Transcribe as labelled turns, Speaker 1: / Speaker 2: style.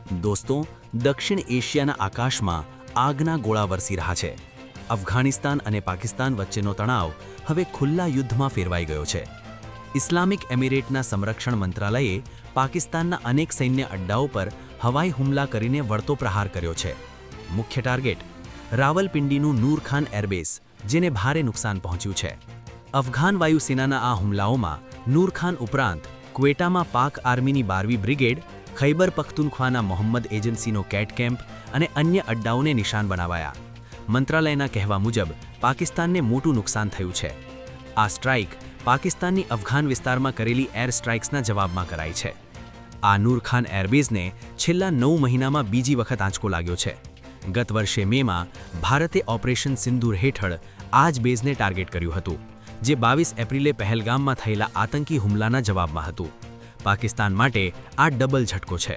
Speaker 1: દોસ્તો, દક્ષિણ એશિયાના આકાશમાં આગના ગોળા વરસી રહ્યા છે. અફઘાનિસ્તાન અને પાકિસ્તાન વચ્ચેનો તણાવ હવે ખુલ્લા યુદ્ધમાં ફેરવાઈ ગયો છે. ઇસ્લામિક એમિરેટના સંરક્ષણ મંત્રાલયે પાકિસ્તાનના અનેક સૈન્ય અડ્ડાઓ પર હવાઈ હુમલા કરીને વળતો પ્રહાર કર્યો છે. મુખ્ય ટાર્ગેટ રાવલપિંડીનું નૂર ખાન એરબેઝ, જેને ભારે નુકસાન પહોંચ્યું છે. અફઘાન વાયુસેનાના આ હુમલાઓમાં નૂર ખાન ઉપરાંત ક્વેટામાં પાક આર્મીની 12મી બ્રિગેડ, ખૈબર પખ્તુનખ્વાના મોહમ્મદ એજન્સીનો કેટ કેમ્પ અને અન્ય અડ્ડાઓને નિશાન બનાવાયા. મંત્રાલયના કહેવા મુજબ પાકિસ્તાનને મોટું નુકસાન થયું છે. આ સ્ટ્રાઇક પાકિસ્તાનની અફઘાન વિસ્તારમાં કરેલી એર સ્ટ્રાઇક્સના જવાબમાં કરાઈ છે. આ નૂર ખાન એરબેઝને છેલ્લા 9 મહિનામાં બીજી વખત આંચકો લાગ્યો છે. ગત વર્ષે મેમાં ભારતે ઓપરેશન સિંદૂર હેઠળ આ જ બેઝને ટાર્ગેટ કર્યું હતું, જે 22 એપ્રિલે પહેલગામમાં થયેલા આતંકી હુમલાના જવાબમાં હતું. પાકિસ્તાન માટે આ ડબલ ઝટકો છે.